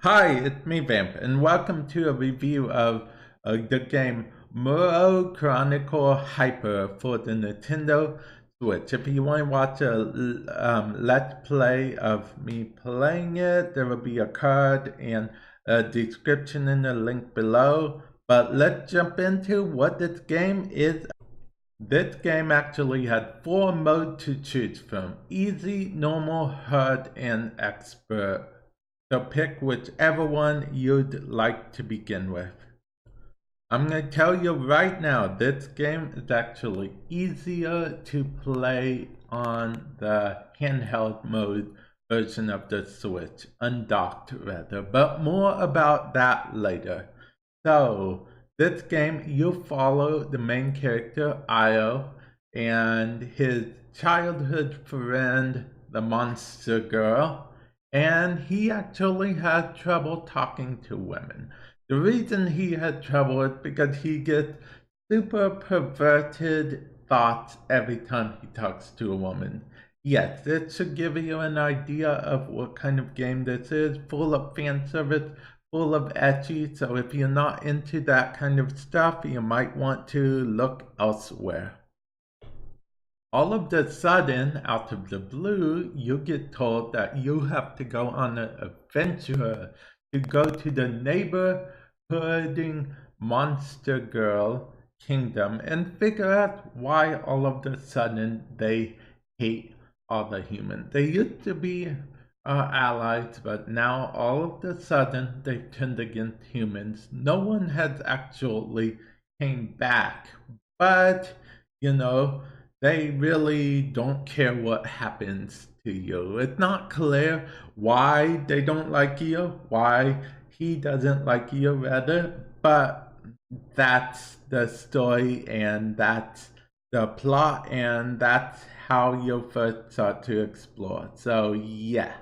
Hi, it's me Vamp, and welcome to a review of the game Moero Chronicle Hyper for the Nintendo Switch. If you want to watch a let's play of me playing it, there will be a card and a description in the link below. But let's jump into what this game is. This game actually had 4 modes to choose from: easy, normal, hard, and expert. So pick whichever one you'd like to begin with. I'm going to tell you right now, this game is actually easier to play on the handheld mode version of the Switch, undocked rather, but more about that later. So, this game, you follow the main character, Io, and his childhood friend, the monster girl, and he actually had trouble talking to women. The reason he had trouble is because he gets super perverted thoughts every time he talks to a woman. Yes, it should give you an idea of what kind of game this is, full of fan service, full of ecchi, so if you're not into that kind of stuff, you might want to look elsewhere. All of a sudden, out of the blue, you get told that you have to go on an adventure to go to the neighborhooding monster girl kingdom and figure out why all of a sudden they hate all the humans. They used to be allies, but now all of a sudden they turned against humans. No one has actually came back, but you know, they really don't care what happens to you. It's not clear why they don't like you, why he doesn't like you rather, but that's the story and that's the plot and that's how you first start to explore. So yeah,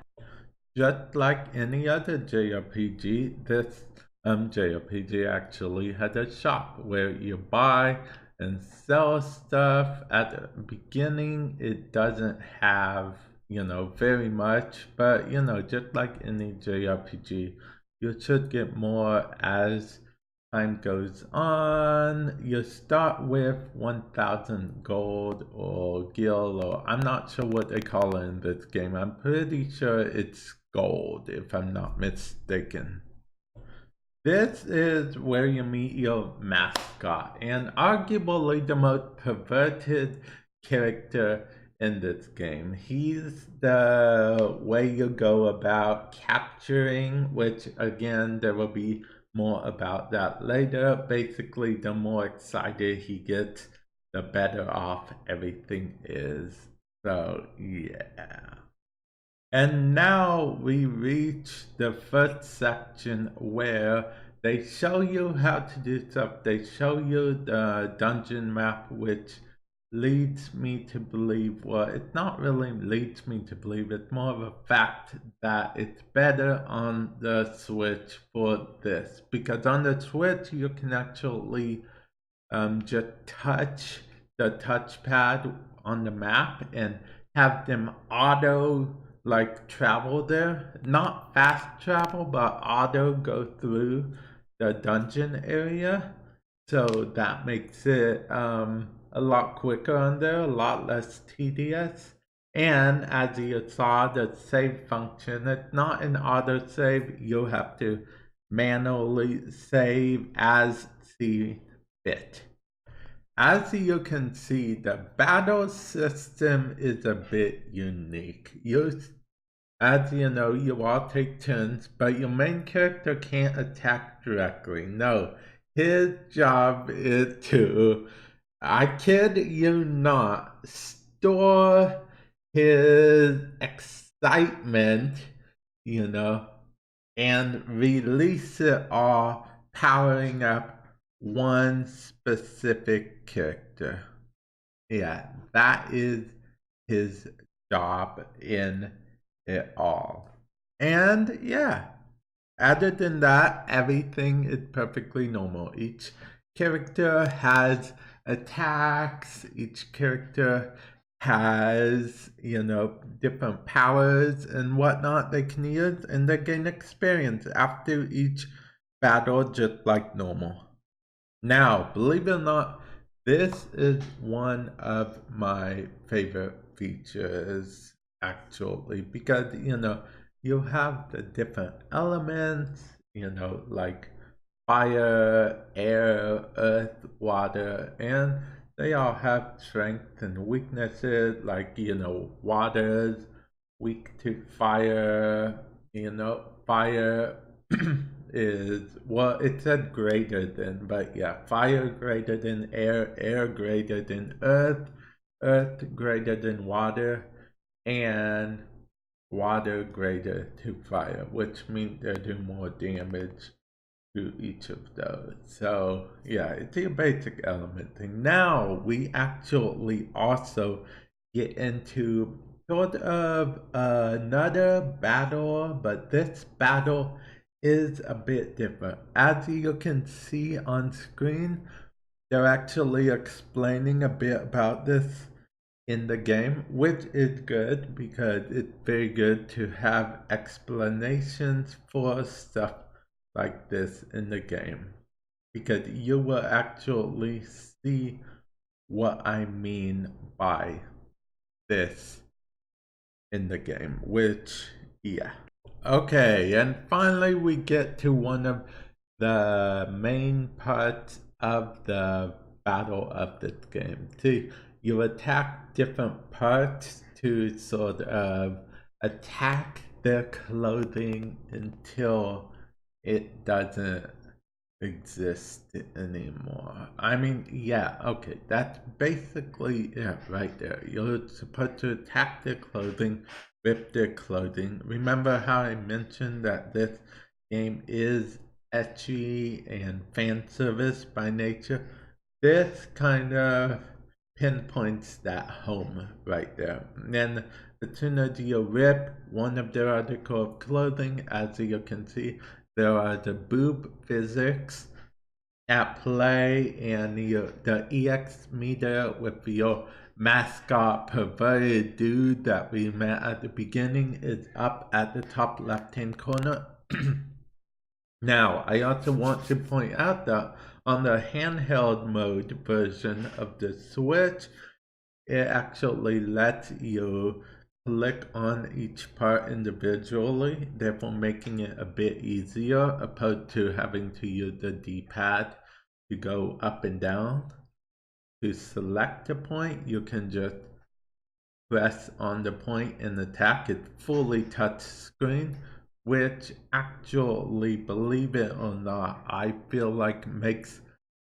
just like any other JRPG, this JRPG actually had a shop where you buy and sell stuff. At the beginning, it doesn't have, very much, but, just like any JRPG, you should get more as time goes on. You start with 1,000 gold or gil, or I'm not sure what they call it in this game. I'm pretty sure it's gold, if I'm not mistaken. This is where you meet your mascot, and arguably the most perverted character in this game. He's the way you go about capturing, which again, there will be more about that later. Basically, the more excited he gets, the better off everything is. So, yeah. And now we reach the first section where they show you how to do stuff. They show you the dungeon map, which leads me to believe, well, it's not really leads me to believe, it's more of a fact that it's better on the Switch for this. Because on the Switch, you can actually just touch the touchpad on the map and have them auto travel there, not fast travel, but auto go through the dungeon area. So that makes it a lot quicker on there, a lot less tedious. And as you saw, the save function, it's not an auto save. You have to manually save as see fit. As you can see, the battle system is a bit unique. As you know, you all take turns, but your main character can't attack directly. No, his job is to, I kid you not, store his excitement, and release it all, powering up one specific character. Yeah, that is his job in it all. And yeah, other than that, everything is perfectly normal. Each character has attacks, each character has, different powers and whatnot they can use, and they gain experience after each battle just like normal. Now, believe it or not, this is one of my favorite features actually, because you have the different elements, like fire, air, earth, water, and they all have strengths and weaknesses. Like, water's weak to fire, fire is, well, it said greater than, but yeah, fire greater than air, air greater than earth, earth greater than water, and water greater to fire, which means they do more damage to each of those. So yeah, it's a basic element thing. Now we actually also get into sort of another battle, but this battle is a bit different. As you can see on screen, they're actually explaining a bit about this in the game, which is good because it's very good to have explanations for stuff like this in the game, because you will actually see what I mean by this in the game, which, yeah. Okay, and finally we get to one of the main parts of the battle of this game. See, you attack different parts to sort of attack their clothing until it doesn't exist anymore. I mean, yeah, okay, that's basically it right there. You're supposed to attack their clothing, rip their clothing. Remember how I mentioned that this game is ecchi and fan service by nature? This kind of pinpoints that home right there. And then as soon as you rip one of their article of clothing, as you can see, there are the boob physics at play, and the EX meter with your mascot perverted dude that we met at the beginning is up at the top left hand corner. Now, I also want to point out that on the handheld mode version of the Switch, it actually lets you click on each part individually, therefore making it a bit easier opposed to having to use the D-pad to go up and down. To select a point, you can just press on the point and attack. It's fully touch screen, which actually, believe it or not, I feel like makes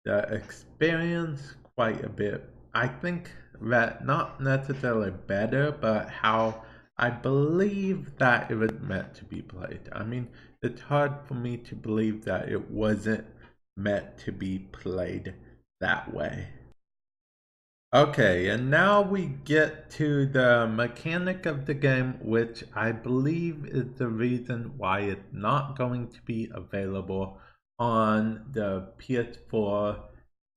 the experience quite a bit, I think, that not necessarily better, but how I believe that it was meant to be played. I mean, it's hard for me to believe that it wasn't meant to be played that way. Okay, and now we get to the mechanic of the game, which I believe is the reason why it's not going to be available on the PS4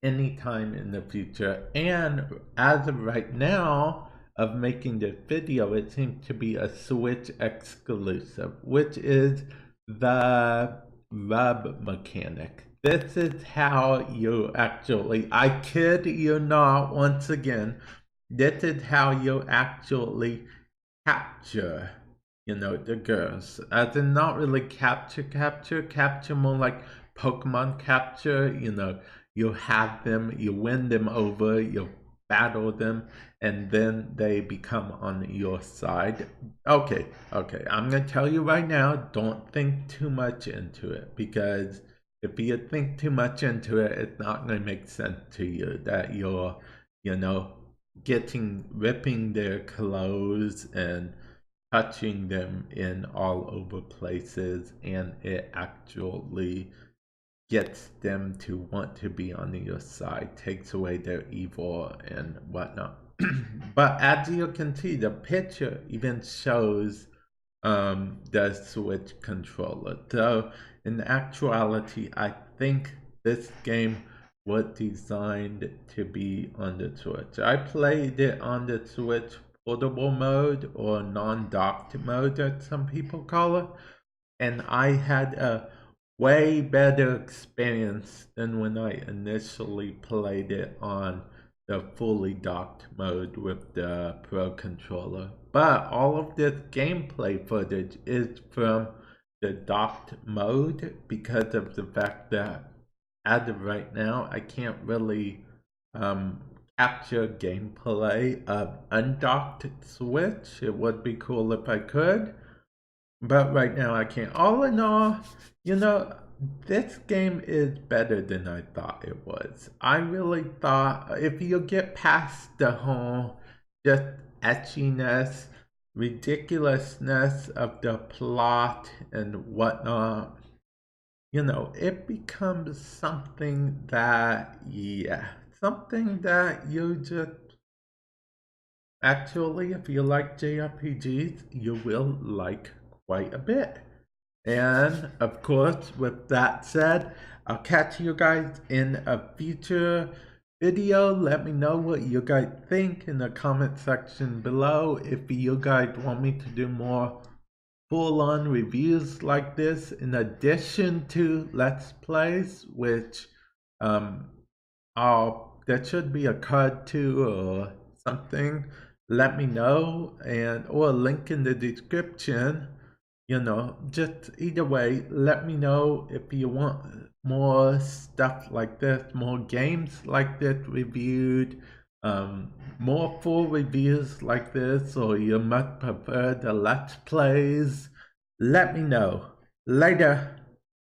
anytime in the future. And as of right now, of making this video, it seems to be a Switch exclusive, which is the rub mechanic. This is how you actually, I kid you not, once again, this is how you actually capture, the girls. As in not really capture more like Pokemon capture, you have them, you win them over, you battle them, and then they become on your side. Okay, I'm gonna tell you right now, don't think too much into it, because if you think too much into it, it's not going to make sense to you that you're, ripping their clothes and touching them in all over places, and it actually gets them to want to be on your side, takes away their evil and whatnot. But as you can see, the picture even shows the Switch controller. So in actuality, I think this game was designed to be on the Switch. I played it on the Switch portable mode, or non-docked mode that some people call it, and I had a way better experience than when I initially played it on the fully docked mode with the Pro controller. But all of this gameplay footage is from the docked mode because of the fact that as of right now, I can't really um, capture gameplay of undocked Switch. It would be cool if I could, but right now I can't. All in all, you know, this game is better than I thought it was. I really thought if you get past the whole just etchiness, ridiculousness of the plot and whatnot, you know, it becomes something that, yeah, something that you just actually, if you like JRPGs, you will like quite a bit. And of course, with that said, I'll catch you guys in a future video. Let me know what you guys think in the comment section below. If you guys want me to do more full-on reviews like this in addition to Let's Plays, which there should be a card to or something. Let me know, and or a link in the description. You know, just either way, let me know if you want more stuff like this, more games like this reviewed, more full reviews like this, or you might prefer the Let's Plays. Let me know. Later.